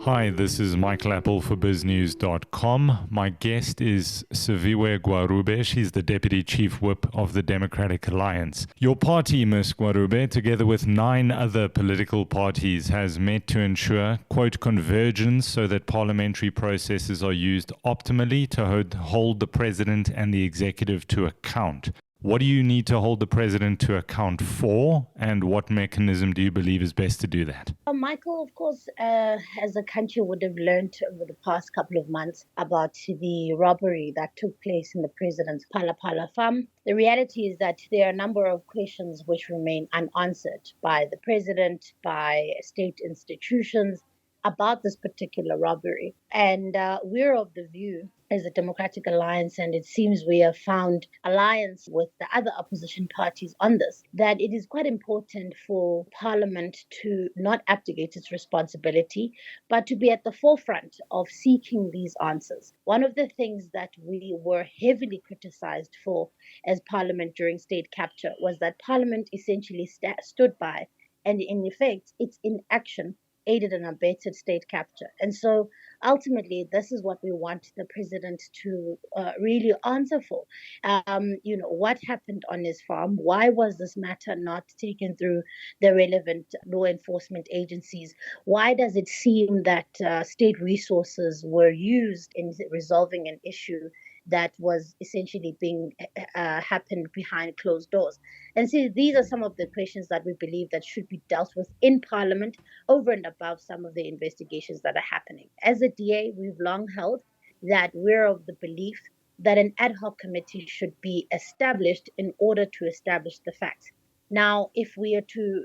Hi, this is Michael Apple for BizNews.com. My guest is Siviwe Gwarube. She's the Deputy Chief Whip of the Democratic Alliance. Your party, Ms. Gwarube, together with 9 other political parties, has met to ensure, quote, convergence so that parliamentary processes are used optimally to hold the President and the Executive to account. What do you need to hold the President to account for, and what mechanism do you believe is best to do that? Michael, of course, as a country would have learned over the past couple of months about the robbery that took place in the President's Phala Phala farm. The reality is that there are a number of questions which remain unanswered by the President, by state institutions, about this particular robbery. And we're of the view as a Democratic Alliance, and it seems we have found alliance with the other opposition parties on this, that it is quite important for Parliament to not abdicate its responsibility, but to be at the forefront of seeking these answers. One of the things that we were heavily criticized for as Parliament during state capture was that Parliament essentially stood by, and in effect, it's inaction aided and abetted state capture. And so ultimately, this is what we want the President to really answer for. What happened on his farm? Why was this matter not taken through the relevant law enforcement agencies? Why does it seem that state resources were used in resolving an issue that was essentially being happened behind closed doors? And so these are some of the questions that we believe that should be dealt with in Parliament over and above some of the investigations that are happening. As a DA, we've long held that we're of the belief that an ad hoc committee should be established in order to establish the facts. Now, if we are to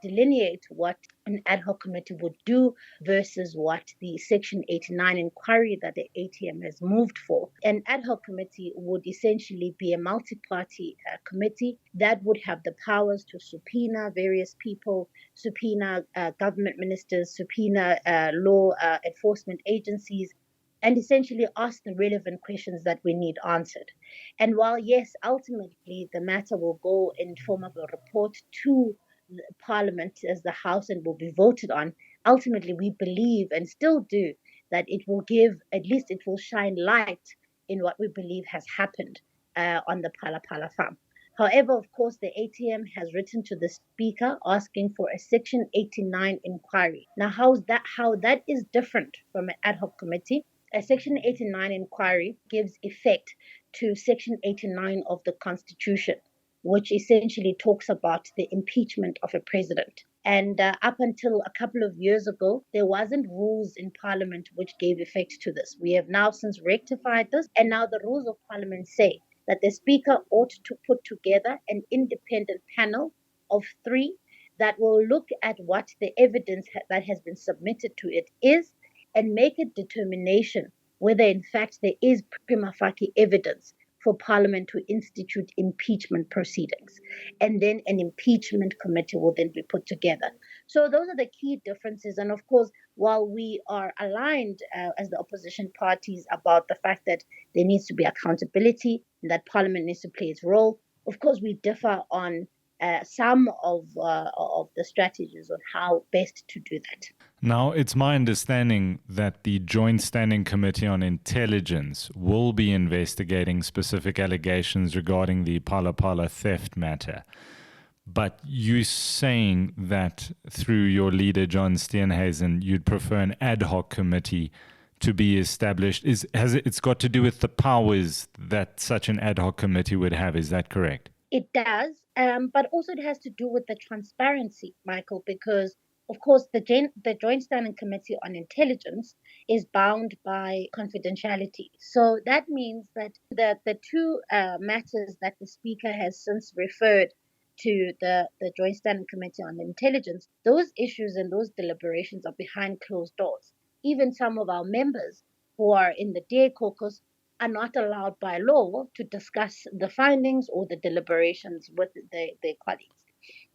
delineate what an ad hoc committee would do versus what the Section 89 inquiry that the ATM has moved for, an ad hoc committee would essentially be a multi-party committee that would have the powers to subpoena various people, subpoena government ministers, subpoena law enforcement agencies, and essentially ask the relevant questions that we need answered. And while, yes, ultimately the matter will go in form of a report to Parliament as the House and will be voted on, ultimately we believe and still do that it will give, at least it will shine light in what we believe has happened on the Phala Phala farm. However, of course, the ATM has written to the Speaker asking for a Section 89 inquiry. Now, how that is different from an ad hoc committee? A Section 89 inquiry gives effect to Section 89 of the Constitution, which essentially talks about the impeachment of a president. And up until a couple of years ago, there wasn't rules in Parliament which gave effect to this. We have now since rectified this, and now the rules of Parliament say that the Speaker ought to put together an independent panel of 3 that will look at what the evidence that has been submitted to it is and make a determination whether in fact there is prima facie evidence for Parliament to institute impeachment proceedings. And then an impeachment committee will then be put together. So those are the key differences. And of course, while we are aligned as the opposition parties about the fact that there needs to be accountability and that Parliament needs to play its role, of course, we differ on some of the strategies on how best to do that. Now, it's my understanding that the Joint Standing Committee on Intelligence will be investigating specific allegations regarding the Phala Phala theft matter. But you're saying that through your leader, John Steenhuisen, you'd prefer an ad hoc committee to be established. It's got to do with the powers that such an ad hoc committee would have. Is that correct? It does, but also it has to do with the transparency, Michael, because of course, the Joint Standing Committee on Intelligence is bound by confidentiality. So that means that the 2 matters that the Speaker has since referred to the Joint Standing Committee on Intelligence, those issues and those deliberations are behind closed doors. Even some of our members who are in the DA caucus are not allowed by law to discuss the findings or the deliberations with their colleagues.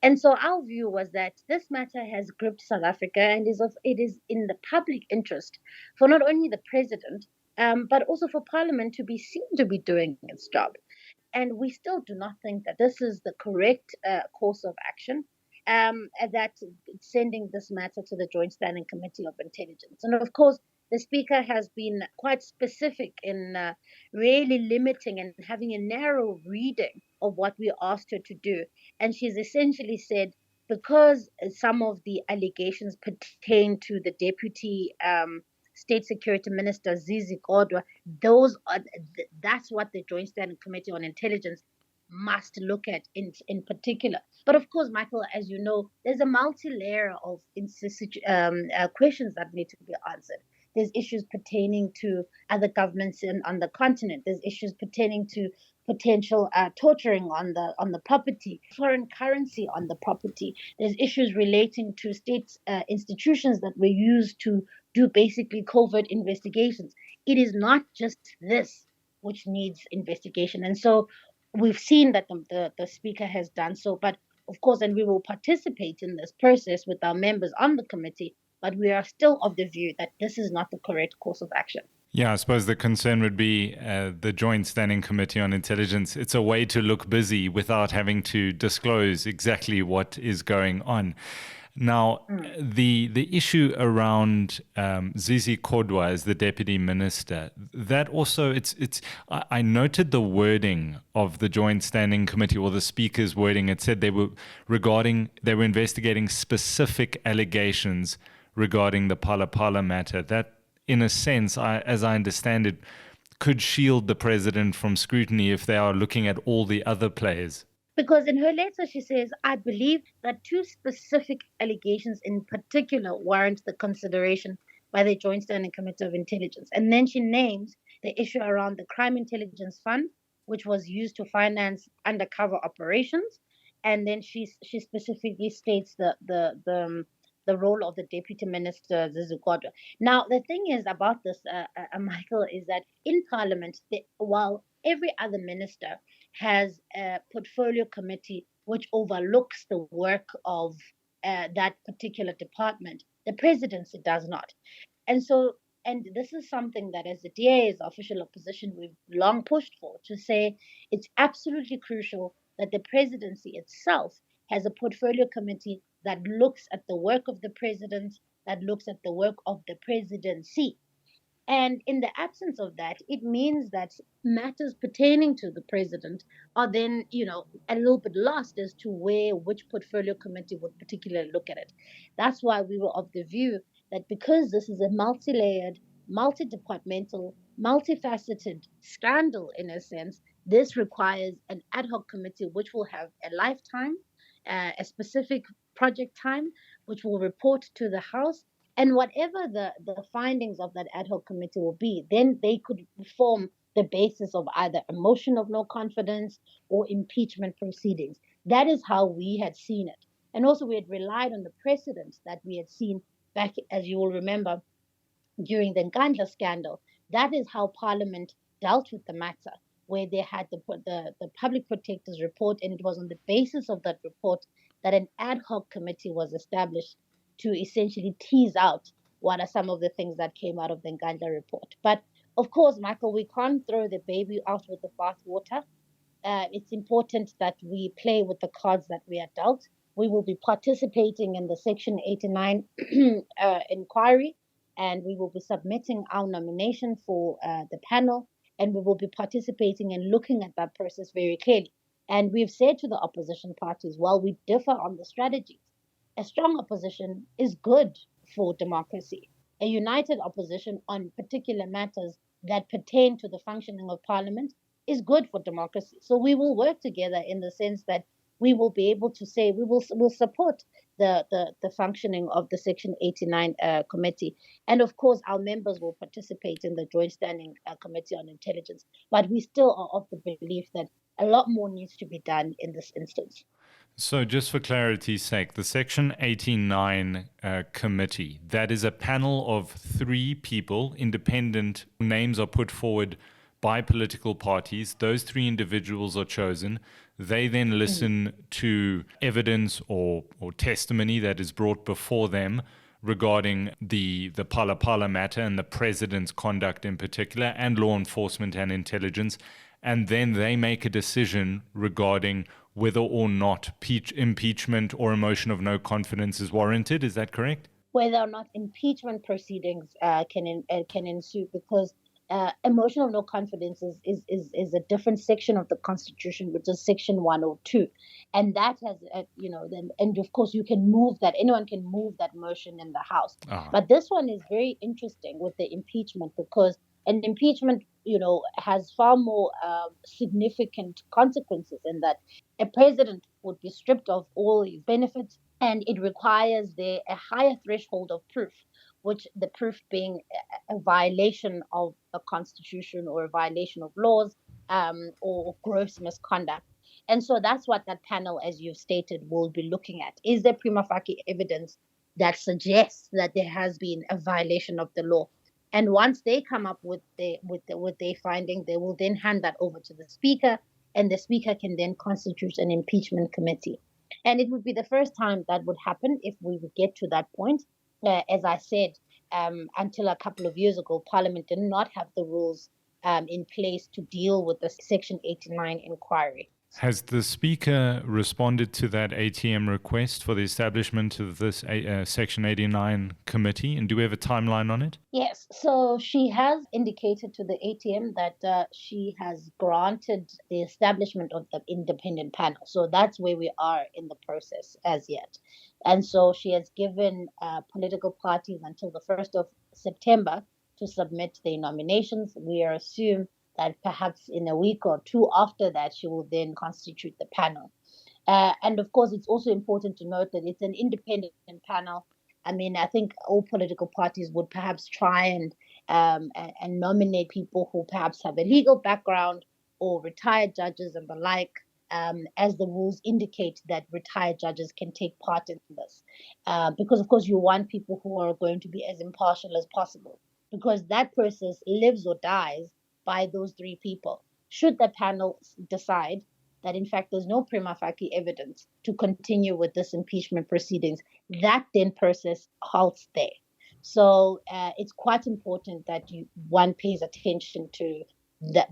And so our view was that this matter has gripped South Africa and it is in the public interest for not only the President, but also for Parliament to be seen to be doing its job. And we still do not think that this is the correct course of action. that sending this matter to the Joint Standing Committee of Intelligence. And of course, the Speaker has been quite specific in really limiting and having a narrow reading of what we asked her to do. And she's essentially said, because some of the allegations pertain to the Deputy State Security Minister, Zizi Kodwa, that's what the Joint Standing Committee on Intelligence must look at in particular. But of course, Michael, as you know, there's a multi-layer of questions that need to be answered. There's issues pertaining to other governments on the continent. There's issues pertaining to potential torturing on the property, foreign currency on the property. There's issues relating to state institutions that were used to do basically covert investigations. It is not just this which needs investigation. And so we've seen that the Speaker has done so. But of course, and we will participate in this process with our members on the committee, but we are still of the view that this is not the correct course of action. Yeah, I suppose the concern would be the Joint Standing Committee on Intelligence. It's a way to look busy without having to disclose exactly what is going on. Now, the issue around Zizi Kodwa as the deputy minister, that also, I noted the wording of the Joint Standing Committee, or the Speaker's wording. It said they were investigating specific allegations regarding the Phala Phala matter. That, in a sense, as I understand it, could shield the president from scrutiny if they are looking at all the other players. Because in her letter, she says, I believe that two specific allegations in particular warrant the consideration by the Joint Standing Committee of Intelligence. And then she names the issue around the Crime Intelligence Fund, which was used to finance undercover operations. And then she specifically states the role of the Deputy Minister, Zizi Kodwa. Now, the thing is about this, Michael, is that in Parliament, while every other minister has a portfolio committee which overlooks the work of that particular department, the presidency does not. And this is something that as the DA, as official opposition, we've long pushed for, to say it's absolutely crucial that the presidency itself has a portfolio committee that looks at the work of the president, that looks at the work of the presidency. And in the absence of that, it means that matters pertaining to the president are then, a little bit lost as to which portfolio committee would particularly look at it. That's why we were of the view that because this is a multi-layered, multi-departmental, multifaceted scandal, in a sense, this requires an ad hoc committee which will have a lifetime, a specific project time, which will report to the House. And whatever the findings of that ad hoc committee will be, then they could form the basis of either a motion of no confidence or impeachment proceedings. That is how we had seen it. And also we had relied on the precedents that we had seen back, as you will remember, during the Nkandla scandal. That is how Parliament dealt with the matter, where they had the public protector's report, and it was on the basis of that report that an ad hoc committee was established to essentially tease out what are some of the things that came out of the Nkandla report. But of course, Michael, we can't throw the baby out with the bathwater. It's important that we play with the cards that we are dealt. We will be participating in the Section 89 inquiry, and we will be submitting our nomination for the panel, and we will be participating and looking at that process very clearly. And we've said to the opposition parties, while we differ on the strategies, a strong opposition is good for democracy. A united opposition on particular matters that pertain to the functioning of Parliament is good for democracy. So we will work together in the sense that we will be able to say we'll support the functioning of the Section 89 committee. And of course, our members will participate in the Joint Standing Committee on Intelligence. But we still are of the belief that a lot more needs to be done in this instance. So just for clarity's sake, the Section 89 committee, that is a panel of 3 people, independent names are put forward by political parties. Those 3 individuals are chosen. They then listen to evidence or testimony that is brought before them regarding the Phala Phala matter and the president's conduct in particular, and law enforcement and intelligence. And then they make a decision regarding whether or not impeachment or a motion of no confidence is warranted. Is that correct? Whether or not impeachment proceedings can ensue, because a motion of no confidence is a different section of the Constitution, which is Section 102, and that has then, and of course you can move that. Anyone can move that motion in the House. But this one is very interesting with the impeachment, because an impeachment has far more significant consequences, in that a president would be stripped of all his benefits, and it requires a higher threshold of proof, which the proof being a violation of the Constitution or a violation of laws, or gross misconduct. And so that's what that panel, as you've stated, will be looking at. Is there prima facie evidence that suggests that there has been a violation of the law? And once they come up with their finding, they will then hand that over to the Speaker, and the Speaker can then constitute an impeachment committee. And it would be the first time that would happen if we would get to that point. As I said, until a couple of years ago, Parliament did not have the rules in place to deal with the Section 89 inquiry. Has the Speaker responded to that ATM request for the establishment of this Section 89 committee? And do we have a timeline on it? Yes. So she has indicated to the ATM that she has granted the establishment of the independent panel. So that's where we are in the process as yet. And so she has given political parties until the 1st of September to submit their nominations. We assume that perhaps in a week or two after that, she will then constitute the panel. And of course, it's also important to note that it's an independent panel. I mean, I think all political parties would perhaps try and nominate people who perhaps have a legal background or retired judges and the like, as the rules indicate that retired judges can take part in this. Because, of course, you want people who are going to be as impartial as possible, because that process lives or dies by those three people. Should the panel decide that, in fact, there's no prima facie evidence to continue with this impeachment proceedings, that then process halts there. So it's quite important that one pays attention to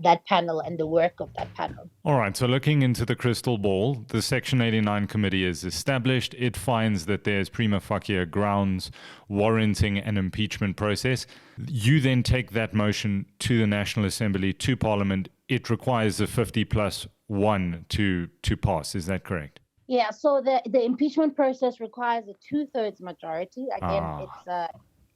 that panel and the work of that panel. All right, so looking into the crystal ball, the Section 89 committee is established. It finds that there's prima facie grounds warranting an impeachment process. You then take that motion to the National Assembly, to Parliament. It requires a 50+1 to pass. Is that correct? Yeah, so the impeachment process requires a 2/3 majority. Again,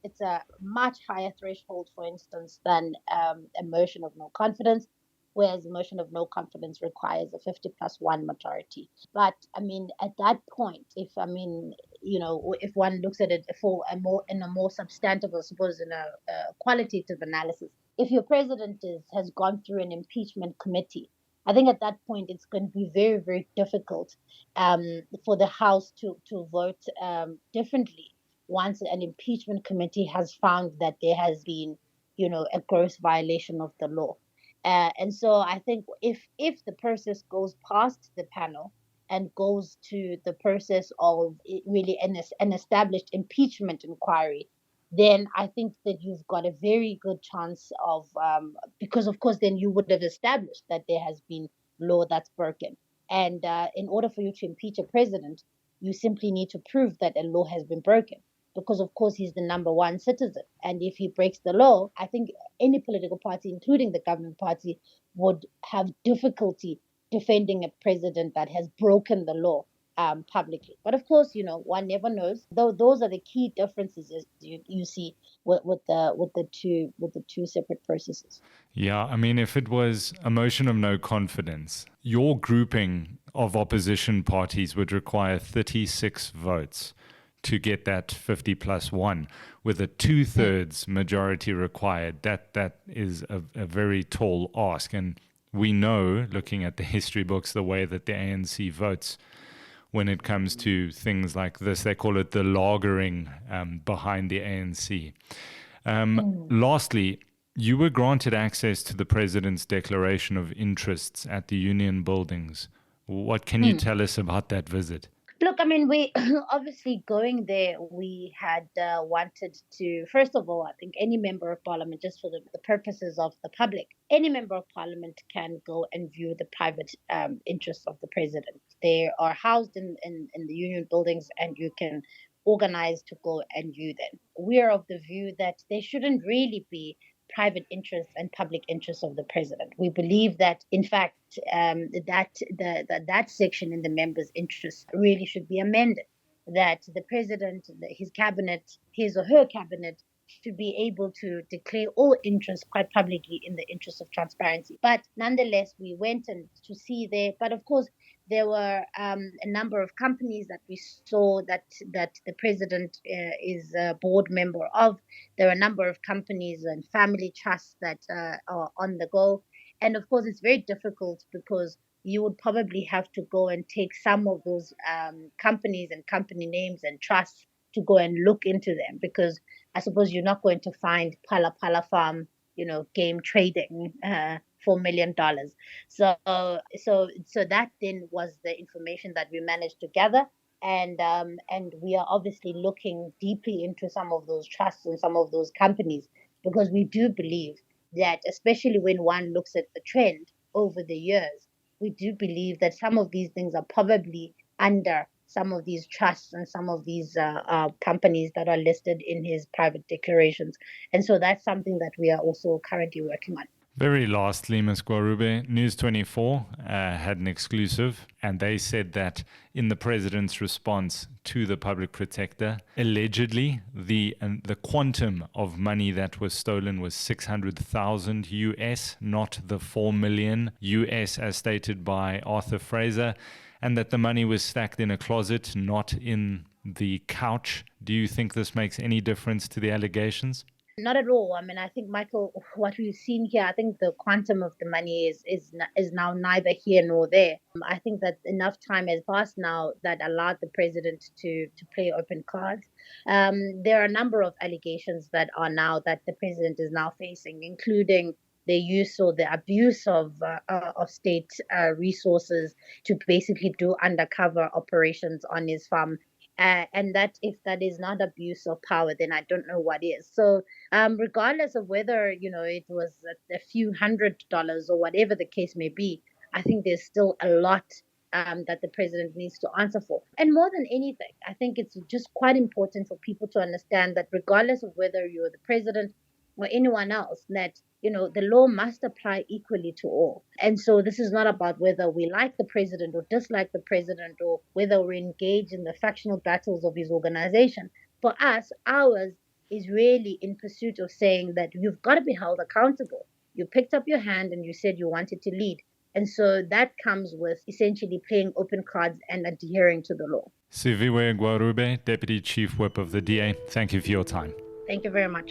it's a much higher threshold, for instance, than a motion of no confidence, whereas a motion of no confidence requires a 50+1 majority. But I mean, at that point, if one looks at it in a more substantive, I suppose, in a qualitative analysis, if your president has gone through an impeachment committee, I think at that point it's going to be very, very difficult for the House to vote differently once an impeachment committee has found that there has been, a gross violation of the law. And so I think if the process goes past the panel and goes to the process of really an established impeachment inquiry, then I think that you've got a very good chance of, because of course then you would have established that there has been law that's broken. And in order for you to impeach a president, you simply need to prove that a law has been broken, because of course he's the number one citizen. And if he breaks the law, I think any political party, including the government party, would have difficulty defending a president that has broken the law publicly. But of course, one never knows. Though those are the key differences you see with the two separate processes. Yeah, I mean, if it was a motion of no confidence, your grouping of opposition parties would require 36 votes to get that 50+1, with a 2/3 majority required. That is a very tall ask. And we know, looking at the history books, the way that the ANC votes when it comes to things like this. They call it the lagering behind the ANC. Lastly, you were granted access to the President's Declaration of Interests at the Union Buildings. What can you tell us about that visit? Look, I mean, we obviously going there, we had wanted to, first of all, I think any member of parliament, just for the purposes of the public, any member of parliament can go and view the private interests of the president. They are housed in the union buildings, and you can organize to go and view them. We are of the view that there shouldn't really be private interests and public interests of the president. We believe that, in fact, that section in the members' interests really should be amended. That the president, his cabinet, his or her cabinet, should be able to declare all interests quite publicly in the interest of transparency. But nonetheless, we went and to see there. But of course, there were a number of companies that we saw that the president is a board member of. There are a number of companies and family trusts that are on the go. And of course, it's very difficult because you would probably have to go and take some of those companies and company names and trusts to go and look into them, because I suppose you're not going to find Phala Phala farm, game trading $4 million. So that then was the information that we managed to gather. And we are obviously looking deeply into some of those trusts and some of those companies, because we do believe that, especially when one looks at the trend over the years, we do believe that some of these things are probably under some of these trusts and some of these companies that are listed in his private declarations. And so that's something that we are also currently working on. Very lastly, Ms. Gwarube, News 24 had an exclusive, and they said that in the president's response to the public protector, allegedly the quantum of money that was stolen was 600,000 US, not the 4 million US as stated by Arthur Fraser, and that the money was stacked in a closet, not in the couch. Do you think this makes any difference to the allegations? Not at all. I mean, I think, Michael, what we've seen here, I think the quantum of the money is now neither here nor there. I think that enough time has passed now that allowed the president to play open cards. There are a number of allegations that the president is now facing, including the use or the abuse of state resources to basically do undercover operations on his farm. And that if that is not abuse of power, then I don't know what is. So regardless of whether, it was a few $100s or whatever the case may be, I think there's still a lot that the president needs to answer for. And more than anything, I think it's just quite important for people to understand that regardless of whether you're the president or anyone else, that the law must apply equally to all. And so this is not about whether we like the president or dislike the president, or whether we're engaged in the factional battles of his organization. For us, ours is really in pursuit of saying that you've got to be held accountable. You picked up your hand and you said you wanted to lead. And so that comes with essentially playing open cards and adhering to the law. Siviwe Gwarube, Deputy Chief Whip of the DA, thank you for your time. Thank you very much.